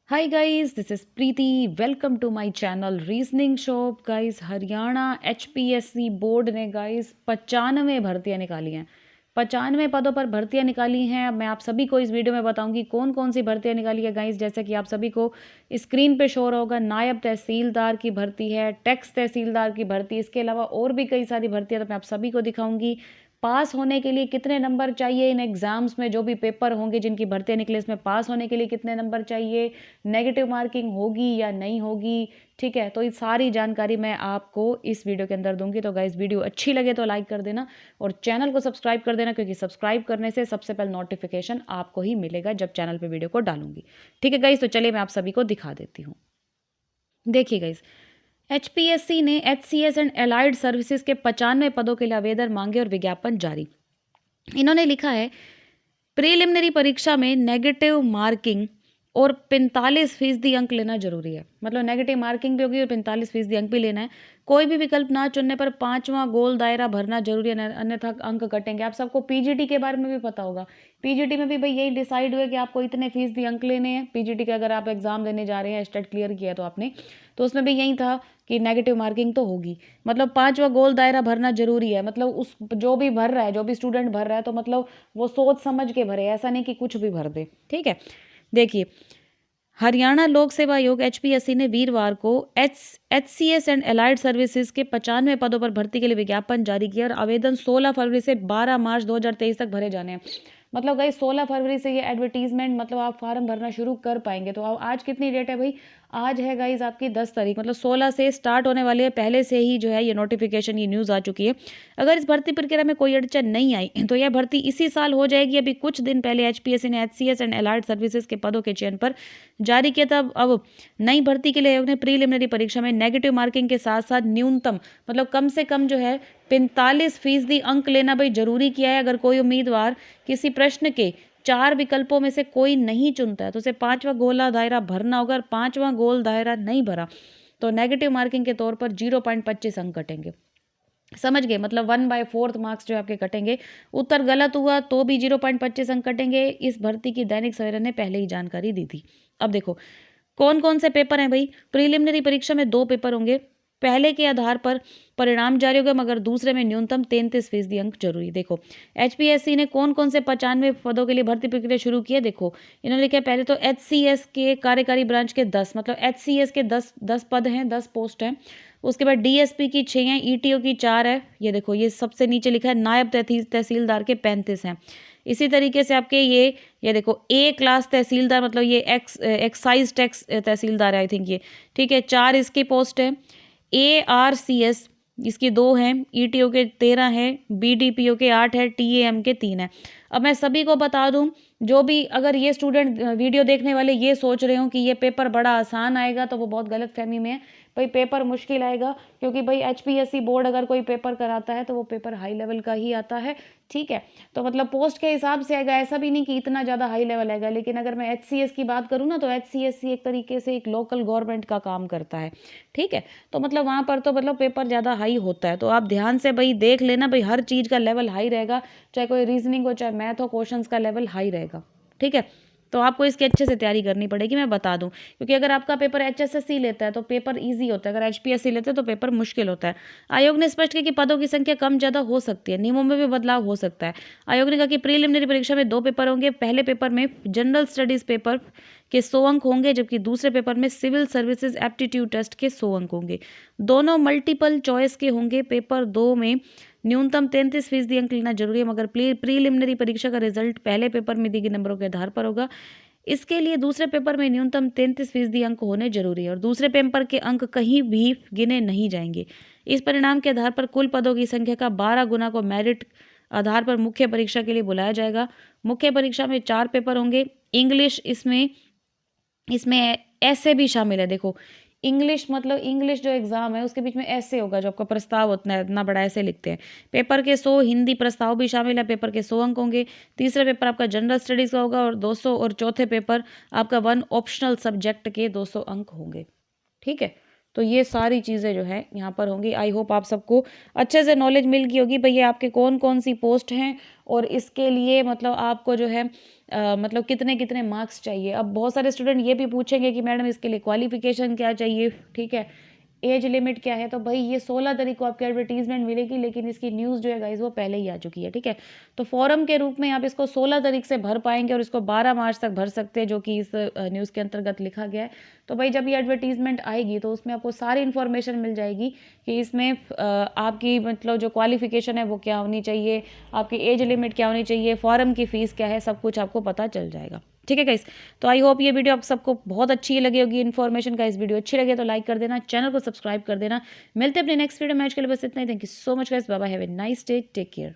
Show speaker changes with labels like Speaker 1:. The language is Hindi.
Speaker 1: Hi guys, this is Preeti. Welcome to my channel reasoning shop. Guys, Haryana HPSC board ने गाइस 95 भर्तियां निकाली हैं। 95 पदों पर भर्तियां निकाली हैं। अब मैं आप सभी को इस वीडियो में बताऊंगी कौन कौन सी भर्तियां निकाली है। गाइस, जैसे कि आप सभी को स्क्रीन पे शो होगा, नायब तहसीलदार की भर्ती है, टैक्स तहसीलदार की भर्ती, इसके अलावा और भी कई सारी भर्तियां तो मैं आप सभी को दिखाऊंगी। पास होने के लिए कितने नंबर चाहिए इन एग्जाम्स में, जो भी पेपर होंगे जिनकी भर्तियां निकले इसमें पास होने के लिए कितने नंबर चाहिए, नेगेटिव मार्किंग होगी या नहीं होगी। ठीक है, तो ये सारी जानकारी मैं आपको इस वीडियो के अंदर दूंगी। तो गाइस, वीडियो अच्छी लगे तो लाइक कर देना और चैनल को सब्सक्राइब कर देना, क्योंकि सब्सक्राइब करने से सबसे पहले नोटिफिकेशन आपको ही मिलेगा जब चैनल पे वीडियो को डालूंगी। ठीक है गाइस, तो चलिए मैं आप सभी को दिखा देती हूँ। देखिए गाइस, एचपीएससी ने एचसीएस एंड एलाइड सर्विसेज के 95 पदों के लिए आवेदन मांगे और विज्ञापन जारी। इन्होंने लिखा है, प्रीलिमिनरी परीक्षा में नेगेटिव मार्किंग और 45% अंक लेना जरूरी है। मतलब नेगेटिव मार्किंग भी होगी और 45% अंक भी लेना है। कोई भी विकल्प ना चुनने पर 5वां गोल दायरा भरना जरूरी है, अन्यथा अंक कटेंगे। आप सबको पीजीटी के बारे में भी पता होगा। पीजीटी में भी भाई यही डिसाइड हुआ कि आपको इतने फीसदी अंक लेने हैं। पीजीटी का अगर आप एग्जाम देने जा रहे हैं, स्टेट क्लियर किया तो आपने, तो उसमें भी यही था कि नेगेटिव मार्किंग तो होगी। मतलब 5वां गोल दायरा भरना जरूरी है। मतलब उस जो भी भर रहा है, जो भी स्टूडेंट भर रहा है, तो मतलब वो सोच समझ के भरे, ऐसा नहीं कि कुछ भी भर दे। ठीक है, देखिए, हरियाणा लोक सेवा आयोग एचपीएससी ने वीरवार को एचसीएस एंड एलाइड सर्विसेज के 95 पदों पर भर्ती के लिए विज्ञापन जारी किया और आवेदन 16 फरवरी से 12 मार्च 2023 तक भरे जाने हैं। मतलब गई 16 फरवरी से ये एडवर्टीजमेंट, मतलब आप फॉर्म भरना शुरू कर पाएंगे। तो आज कितनी डेट है भाई? आज है गाइज आपकी 10 तारीख। मतलब 16 से स्टार्ट होने वाली है। पहले से ही जो है ये नोटिफिकेशन, ये न्यूज़ आ चुकी है। अगर इस भर्ती प्रक्रिया में कोई अड़चन नहीं आई तो यह भर्ती इसी साल हो जाएगी। अभी कुछ दिन पहले एचपीएससी ने एचसीएस एंड एलाइड सर्विसेज के पदों के चयन पर जारी किया था। अब नई भर्ती के लिए आयोग ने प्रीलिमिनरी परीक्षा में नेगेटिव मार्किंग के साथ साथ न्यूनतम, मतलब कम से कम जो है 45% अंक लेना भाई जरूरी किया है। अगर कोई उम्मीदवार किसी प्रश्न के 4 विकल्पों में से कोई नहीं चुनता है तो उसे 5वां गोला दायरा भरना होगा। अगर 5वां गोल दायरा नहीं भरा तो नेगेटिव मार्किंग के तौर पर 0.25 अंक कटेंगे। समझ गए? मतलब 1/4 मार्क्स जो आपके कटेंगे। उत्तर गलत हुआ तो भी 0.25 अंक कटेंगे। इस भर्ती की दैनिक सवेरा ने पहले ही जानकारी दी थी। अब देखो कौन कौन से पेपर हैं भाई। प्रीलिमिनरी परीक्षा में 2 पेपर होंगे। पहले के आधार पर परिणाम जारी होगा, मगर दूसरे में न्यूनतम 33% अंक जरूरी। देखो एचपीएससी ने कौन कौन से 95 पदों के लिए भर्ती प्रक्रिया शुरू की है। देखो इन्होंने लिखा है, पहले तो एचसीएस के कार्यकारी ब्रांच के 10, मतलब एचसीएस के 10 पद हैं, 10 पोस्ट हैं। उसके बाद डीएसपी की 6 हैं, ईटीओ की 4 है। ये देखो ये सबसे नीचे लिखा है, नायब तहसीलदार के 35 हैं। इसी तरीके से आपके ये देखो ए क्लास तहसीलदार, मतलब ये एक्साइज टैक्स तहसीलदार है आई थिंक ये। ठीक है, 4 इसकी पोस्ट है। ARCS इसकी 2 हैं, ईटीओ के 13 हैं, बीडीपीओ के 8 है, टीएएम के 3 है। अब मैं सभी को बता दूं, जो भी अगर ये स्टूडेंट वीडियो देखने वाले ये सोच रहे हो कि ये पेपर बड़ा आसान आएगा, तो वो बहुत गलत फहमी में है। भाई पेपर मुश्किल आएगा, क्योंकि भाई एचपीएससी बोर्ड अगर कोई पेपर कराता है तो वो पेपर हाई लेवल का ही आता है। ठीक है, तो मतलब पोस्ट के हिसाब से आएगा, ऐसा भी नहीं कि इतना ज़्यादा हाई लेवल आएगा। लेकिन अगर मैं एचसीएस की बात करूँ ना, तो एचसीएससी एक तरीके से एक लोकल गवर्नमेंट का काम करता है। ठीक है, तो मतलब वहाँ पर तो मतलब पेपर ज़्यादा हाई होता है। तो आप ध्यान से भाई देख लेना, भाई हर चीज़ का लेवल हाई रहेगा। चाहे कोई रीजनिंग हो, चाहे मैथ हो, क्वेश्चंस का लेवल हाई रहेगा। ठीक है, तो आपको इसकी अच्छे से तैयारी करनी पड़ेगी, मैं बता दूं। क्योंकि अगर आपका पेपर एचएसएससी लेता है तो पेपर इजी होता है, अगर एचपीएससी लेते हैं तो पेपर मुश्किल होता है। आयोग ने स्पष्ट किया कि पदों की संख्या कम ज़्यादा हो सकती है, नियमों में भी बदलाव हो सकता है। आयोग ने कहा कि प्रीलिमिनरी परीक्षा में 2 पेपर होंगे। पहले पेपर में जनरल स्टडीज पेपर के 100 अंक होंगे, जबकि दूसरे पेपर में सिविल सर्विसेज एप्टीट्यूड टेस्ट के 100 अंक होंगे। दोनों मल्टीपल चॉइस के होंगे। पेपर 2 में न्यूनतम 33% अंक लेना जरूरी है, मगर प्रीलिमिनरी परीक्षा का रिजल्ट पहले पेपर में दिए गए नंबरों के आधार पर होगा। इसके लिए दूसरे पेपर में न्यूनतम 33% अंक होने जरूरी है और दूसरे पेपर के अंक कहीं भी गिने नहीं जाएंगे। इस परिणाम के आधार पर कुल पदों की संख्या का 12 गुना को मेरिट आधार पर मुख्य परीक्षा के लिए बुलाया जाएगा। मुख्य परीक्षा में 4 पेपर होंगे। इंग्लिश, इसमें इसमें ऐसे भी शामिल है। देखो इंग्लिश, मतलब इंग्लिश जो एग्जाम है उसके बीच में ऐसे होगा, जो आपका प्रस्ताव होता है, इतना बड़ा ऐसे लिखते हैं। पेपर के 100 हिंदी प्रस्ताव भी शामिल है, पेपर के 100 अंक होंगे। तीसरा पेपर आपका जनरल स्टडीज का होगा और 200, और चौथे पेपर आपका 1 ऑप्शनल सब्जेक्ट के 200 अंक होंगे। ठीक है, तो ये सारी चीज़ें जो है यहाँ पर होंगी। आई होप आप सबको अच्छे से नॉलेज मिल गई होगी भैया आपके कौन कौन सी पोस्ट हैं और इसके लिए मतलब आपको जो है मतलब कितने कितने मार्क्स चाहिए। अब बहुत सारे स्टूडेंट ये भी पूछेंगे कि मैडम इसके लिए क्वालिफिकेशन क्या चाहिए, ठीक है, एज लिमिट क्या है। तो भाई ये 16 तारीख को आपकी एडवर्टीजमेंट मिलेगी, लेकिन इसकी न्यूज़ जो है गाइज वो पहले ही आ चुकी है, ठीक है। तो फॉरम के रूप में आप इसको 16 तारीख से भर पाएंगे और इसको 12 मार्च तक भर सकते हैं, जो कि इस न्यूज़ के अंतर्गत लिखा गया है। तो भाई जब ये एडवर्टीजमेंट आएगी तो उसमें आपको सारी इन्फॉर्मेशन मिल जाएगी कि इसमें आपकी मतलब जो क्वालिफिकेशन है वो क्या होनी चाहिए, आपकी एज लिमिट क्या होनी चाहिए, फॉरम की फ़ीस क्या है, सब कुछ आपको पता चल जाएगा, ठीक है गाइस। तो आई होप ये वीडियो आप सबको बहुत अच्छी लगी होगी इन्फॉर्मेशन का। इस वीडियो अच्छी लगे तो लाइक कर देना, चैनल को सब्सक्राइब कर देना। मिलते हैं अपने नेक्स्ट वीडियो में, आज के लिए बस इतना ही। Thank you so much guys, bye bye, have a nice day, take care.